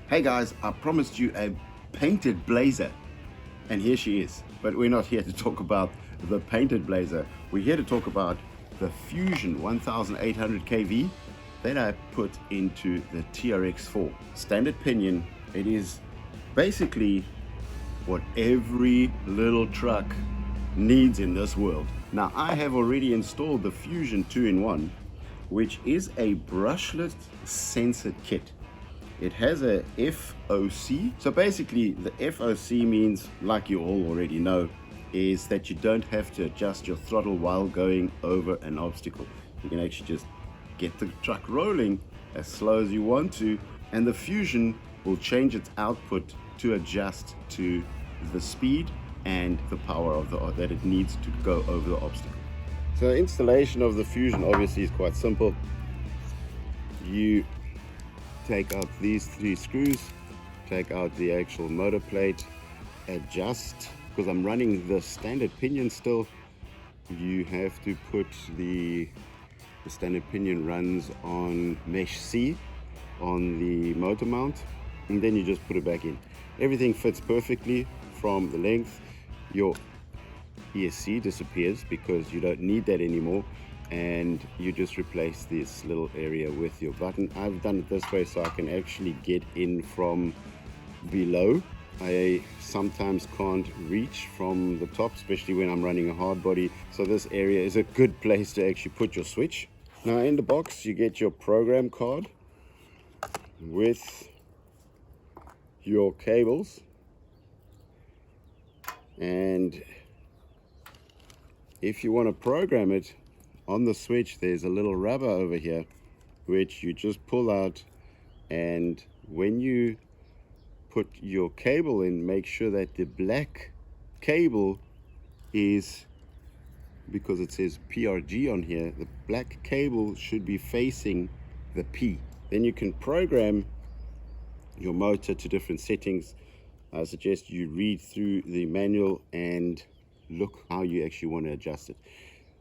Hey guys, I promised you a painted blazer, and here she is. But we're not here to talk about the painted blazer. We're here to talk about the Fusion 1800 kV that I put into the TRX4. Standard pinion. It is basically what every little truck needs in this world. Now, I have already installed the Fusion 2-in-1, which is a brushless sensor kit. It has a FOC. So basically the FOC means, like you all already know, is that you don't have to adjust your throttle while going over an obstacle. You can actually just get the truck rolling as slow as you want to, and the Fusion will change its output to adjust to the speed and the power that it needs to go over the obstacle. So installation of the Fusion obviously is quite simple. You take out these 3 screws, take out the actual motor plate, adjust, because I'm running the standard pinion still. You have to put the standard pinion runs on mesh C on the motor mount, and then you just put it back in. Everything fits perfectly from the length. Your ESC disappears because you don't need that anymore, and you just replace this little area with your button. I've done it this way so I can actually get in from below. I sometimes can't reach from the top, especially when I'm running a hard body, so this area is a good place to actually put your switch. Now in the box you get your program card with your cables, and if you want to program it on the switch, there's a little rubber over here which you just pull out, and when you put your cable in, make sure that the black cable is, because it says PRG on here, the black cable should be facing the P. Then you can program your motor to different settings. I suggest you read through the manual and look how you actually want to adjust it.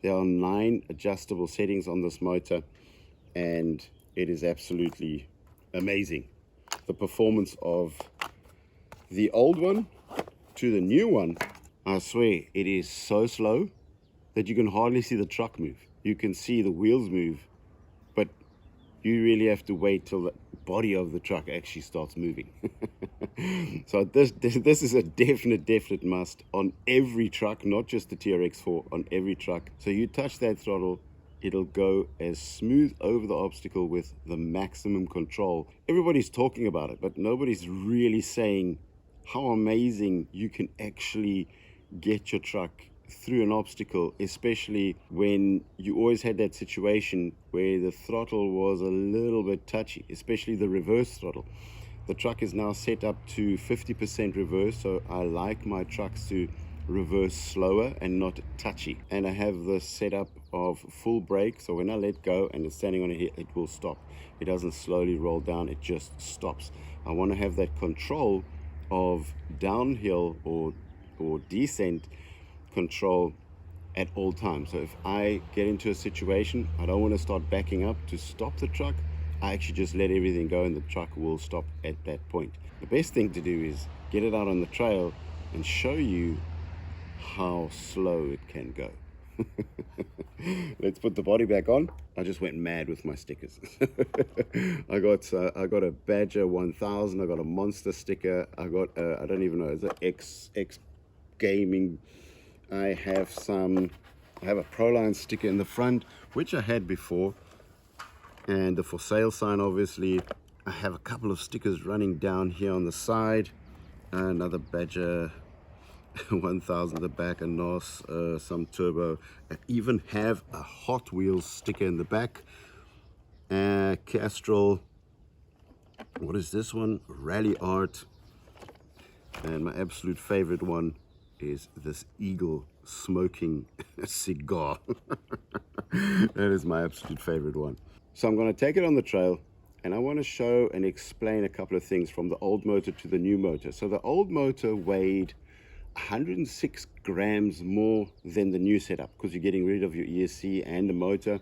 There are 9 adjustable settings on this motor, and it is absolutely amazing. The performance of the old one to the new one, I swear, it is so slow that you can hardly see the truck move. You can see the wheels move, but you really have to wait till the body of the truck actually starts moving. So this is a definite must on every truck, not just the TRX4, on every truck. So you touch that throttle, it'll go as smooth over the obstacle with the maximum control. Everybody's talking about it, but nobody's really saying how amazing you can actually get your truck through an obstacle, especially when you always had that situation where the throttle was a little bit touchy, especially the reverse throttle. The truck is now set up to 50% reverse, so I like my trucks to reverse slower and not touchy. And I have the setup of full brake, so when I let go and it's standing on a hill, it will stop. It doesn't slowly roll down, it just stops. I want to have that control of downhill or descent control at all times. So if I get into a situation, I don't want to start backing up to stop the truck. I actually just let everything go and the truck will stop at that point. The best thing to do is get it out on the trail and show you how slow it can go. Let's put the body back on. I just went mad with my stickers. I got a Badger 1000, I got a Monster sticker, I got I don't even know, it's an X Gaming. I have a Proline sticker in the front, which I had before, and the for sale sign obviously. I have a couple of stickers running down here on the side, another Badger 1000 at the back, a NOS, some turbo. I even have a Hot Wheels sticker in the back, Castrol, what is this one, Rally Art, and my absolute favorite one is this Eagle smoking cigar. That is my absolute favorite one. So I'm going to take it on the trail, and I want to show and explain a couple of things from the old motor to the new motor. So the old motor weighed 106 grams more than the new setup because you're getting rid of your ESC and the motor.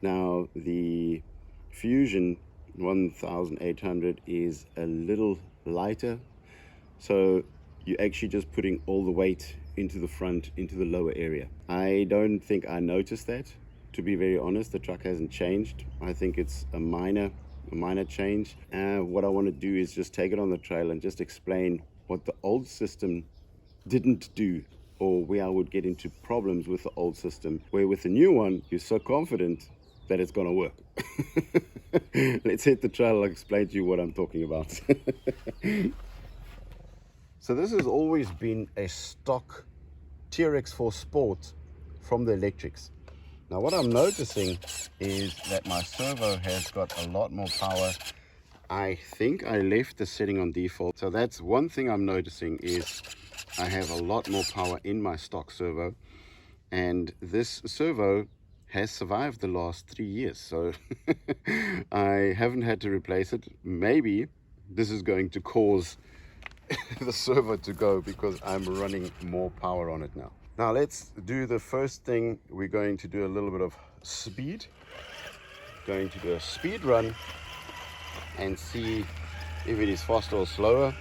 Now the Fusion 1800 is a little lighter, so you're actually just putting all the weight into the front, into the lower area. I don't think I noticed that, to be very honest. The truck hasn't changed. I think it's a minor change. What I want to do is just take it on the trail and just explain what the old system didn't do, or where I would get into problems with the old system, where with the new one you're so confident that it's gonna work. Let's hit the trail. I'll explain to you what I'm talking about. So this has always been a stock TRX4 Sport from the electrics. Now what I'm noticing is that my servo has got a lot more power. I think I left the setting on default. So that's one thing I'm noticing, is I have a lot more power in my stock servo. And this servo has survived the last 3 years. So I haven't had to replace it. Maybe this is going to cause the servo to go because I'm running more power on it now. Now let's do the first thing. We're going to do a little bit of speed. Going to do a speed run and see if it is faster or slower.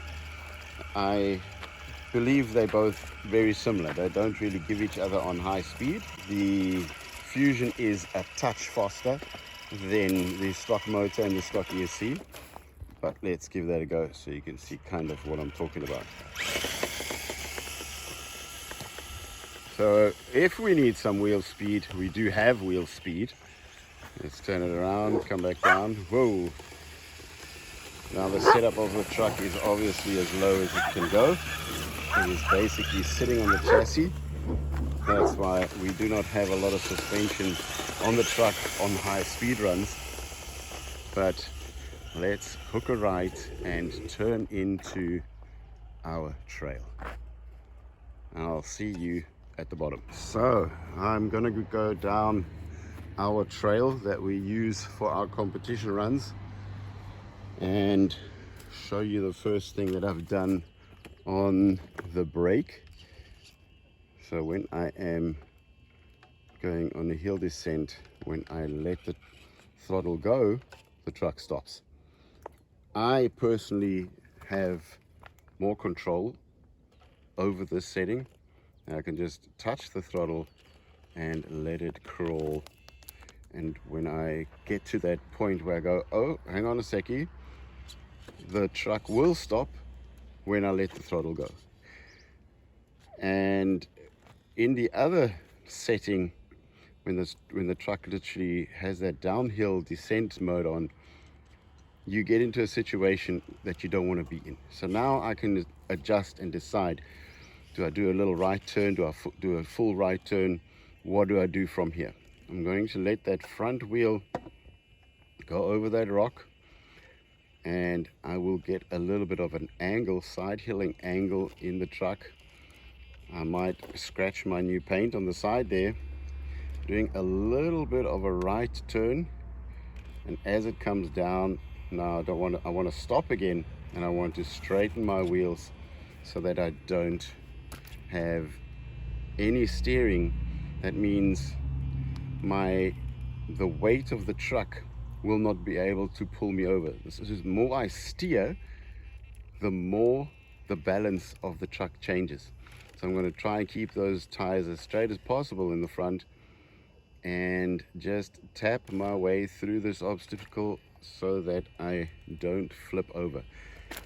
I believe they're both very similar. They don't really give each other on high speed. The Fusion is a touch faster than the stock motor and the stock ESC. But let's give that a go so you can see kind of what I'm talking about. So if we need some wheel speed, we do have wheel speed. Let's turn it around, come back down. Whoa! Now the setup of the truck is obviously as low as it can go. It is basically sitting on the chassis. That's why we do not have a lot of suspension on the truck on high speed runs. But let's hook a right and turn into our trail. I'll see you at the bottom. So I'm gonna go down our trail that we use for our competition runs and show you the first thing that I've done on the brake. So when I am going on a hill descent, when I let the throttle go, the truck stops. I personally have more control over this setting. I can just touch the throttle and let it crawl. And when I get to that point where I go, oh, hang on a seckie, the truck will stop when I let the throttle go. And in the other setting, when the truck literally has that downhill descent mode on, you get into a situation that you don't want to be in. So now I can adjust and decide, do I do a little right turn? Do I do a full right turn? What do I do from here? I'm going to let that front wheel go over that rock, and I will get a little bit of an angle, side hilling angle in the truck. I might scratch my new paint on the side there, doing a little bit of a right turn. And as it comes down, now I want to stop again, and I want to straighten my wheels so that I don't have any steering. That means the weight of the truck will not be able to pull me over. This is, the more I steer, the more the balance of the truck changes. So I'm going to try and keep those tires as straight as possible in the front and just tap my way through this obstacle so that I don't flip over,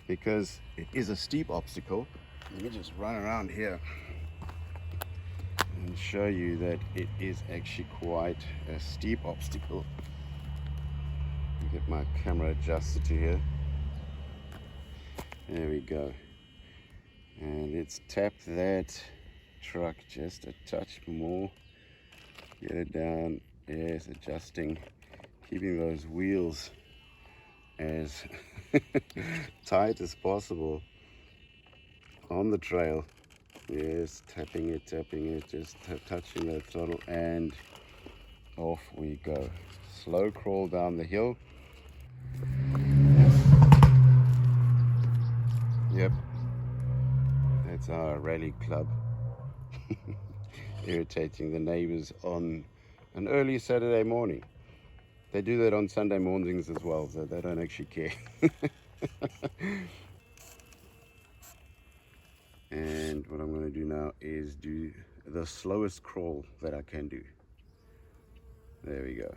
because it is a steep obstacle. Let me just run around here and show you that it is actually quite a steep obstacle. Get my camera adjusted to here. There we go. And let's tap that truck just a touch more. Get it down. Yes, adjusting, keeping those wheels as tight as possible on the trail. Yes, tapping it, just touching that throttle, and off we go. Slow crawl down the hill. Yep, that's our rally club. Irritating the neighbors on an early Saturday morning. They do that on Sunday mornings as well, so they don't actually care. And what I'm going to do now is do the slowest crawl that I can do. There we go.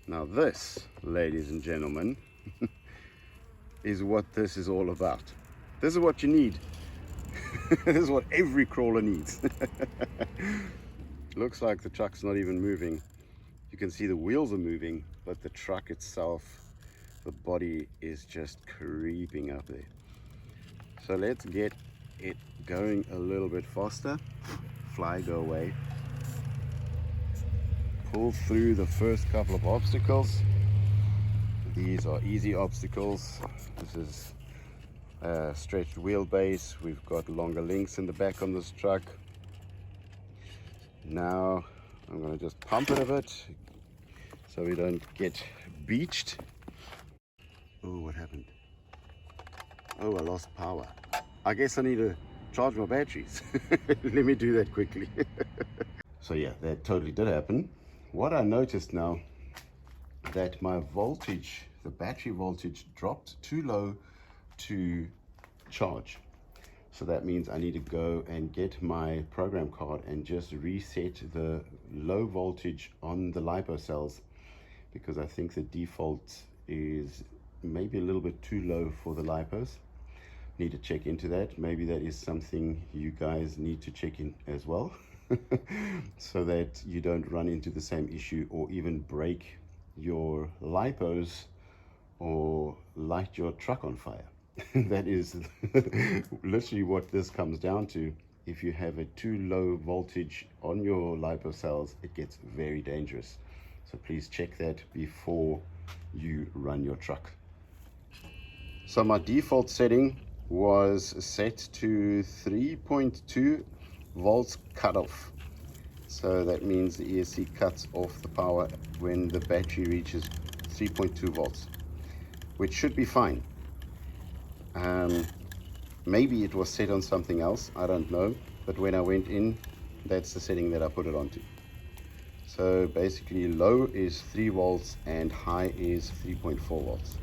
Now this, ladies and gentlemen, is what this is all about. This is what you need. This is what every crawler needs. Looks like the truck's not even moving. You can see the wheels are moving, but the truck itself, the body is just creeping up there. So let's get it going a little bit faster. Fly, go away. Pull through the first couple of obstacles. These are easy obstacles. This is a stretched wheelbase. We've got longer links in the back on this truck. Now I'm going to just pump it a bit so we don't get beached. Oh, what happened? Oh, I lost power. I guess I need to charge my batteries. Let me do that quickly. So yeah, that totally did happen. What I noticed now, that my voltage, the battery voltage, dropped too low to charge. So that means I need to go and get my program card and just reset the low voltage on the LiPo cells, because I think the default is maybe a little bit too low for the LiPos. Need to check into that. Maybe that is something you guys need to check in as well. So that you don't run into the same issue or even break your LiPos or light your truck on fire. That is literally what this comes down to. If you have a too low voltage on your LiPo cells, it gets very dangerous. So please check that before you run your truck. So my default setting was set to 3.2 volts cutoff. So that means the ESC cuts off the power when the battery reaches 3.2 volts, which should be fine. Maybe it was set on something else, I don't know, but when I went in, that's the setting that I put it onto. So basically low is 3 volts and high is 3.4 volts.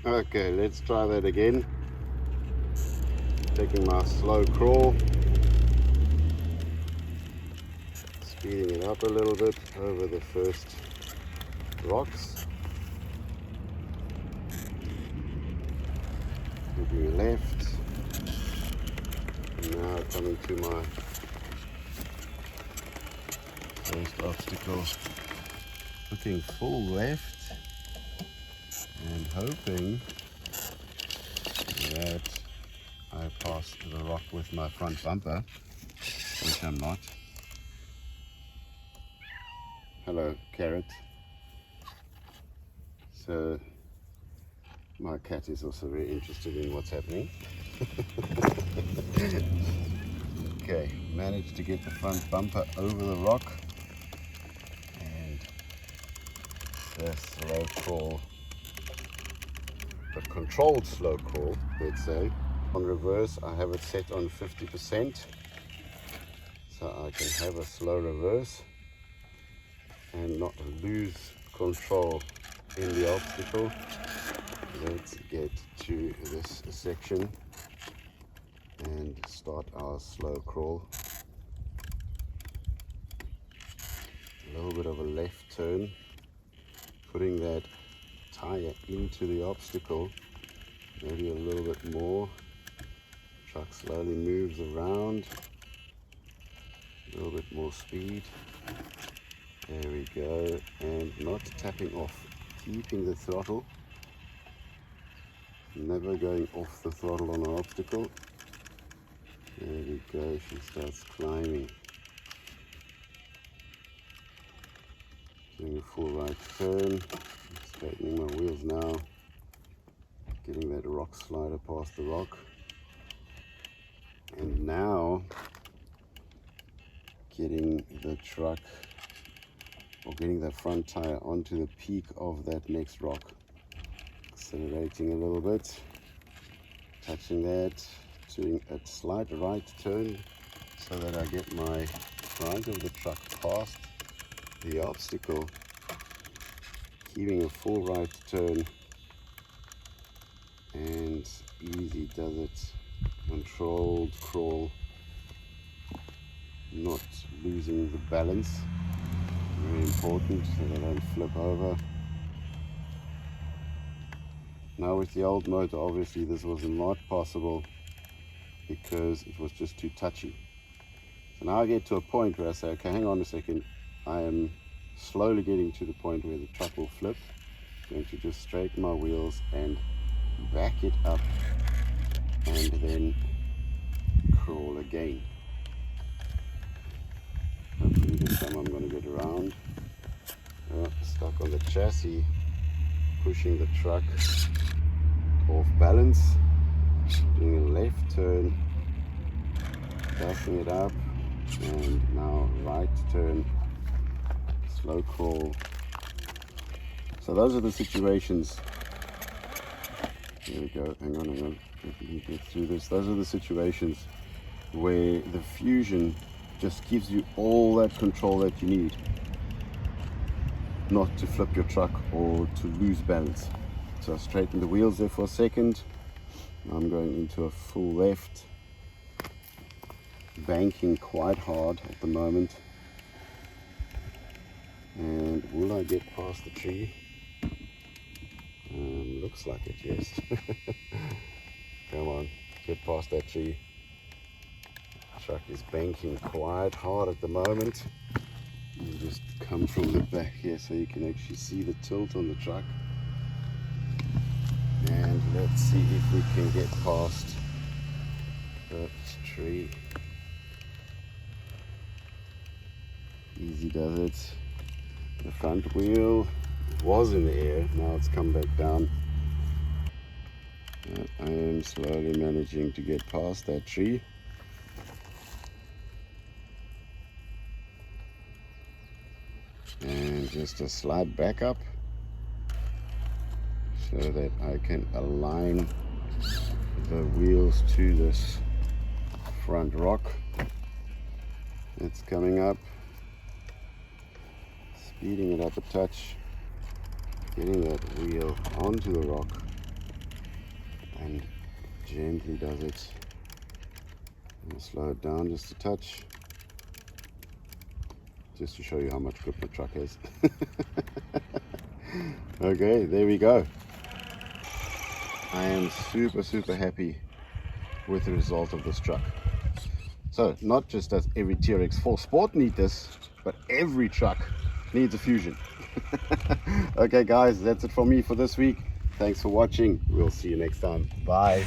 Okay, let's try that again. Taking my slow crawl, speeding it up a little bit over the first rocks. Moving left. And now coming to my first obstacle. Looking full left and hoping that I pass the rock with my front bumper, which I'm not. Hello, Carrot. So my cat is also very interested in what's happening. Okay, managed to get the front bumper over the rock, and the slow crawl, the controlled slow crawl, let's say. On reverse, I have it set on 50%, so I can have a slow reverse and not lose control in the obstacle. Let's get to this section and start our slow crawl. A little bit of a left turn, putting that tire into the obstacle, maybe a little bit more. Truck slowly moves around, a little bit more speed. There we go, and not tapping off, keeping the throttle, never going off the throttle on an obstacle. There we go, she starts climbing. Doing a full right turn, straightening my wheels now, getting that rock slider past the rock. And now getting the truck, or getting the front tire onto the peak of that next rock. Accelerating a little bit, touching that, doing a slight right turn so that I get my front of the truck past the obstacle, keeping a full right turn, and easy does it. Controlled crawl, not losing the balance, very important so they don't flip over. Now with the old motor, obviously this was not possible because it was just too touchy. So now I get to a point where I say, okay, hang on a second, I am slowly getting to the point where the truck will flip. I'm going to just straighten my wheels and back it up and then crawl again. Hopefully this time I'm going to get around. Stuck on the chassis, pushing the truck off balance, doing a left turn, backing it up, and now right turn, slow crawl. So those are the situations. There we go, hang on, get through this. Those are the situations where the Fusion just gives you all that control that you need, not to flip your truck or to lose balance. So I straighten the wheels there for a second. Now I'm going into a full left, banking quite hard at the moment. And will I get past the tree? Looks like it, yes. Come on, get past that tree. Truck is banking quite hard at the moment. You just come from the back here so you can actually see the tilt on the truck. And let's see if we can get past the tree. Easy does it. The front wheel was in the air, now it's come back down. I am slowly managing to get past that tree. And just a slide back up so that I can align the wheels to this front rock. It's coming up, speeding it up a touch, getting that wheel onto the rock, and gently does it. I'm going to slow it down just a touch, just to show you how much grip the truck has. Okay, there we go. I am super happy with the result of this truck. So not just does every TRX4 Sport need this, but every truck needs a Fusion. Okay guys, that's it from me for this week. Thanks for watching. We'll see you next time. Bye.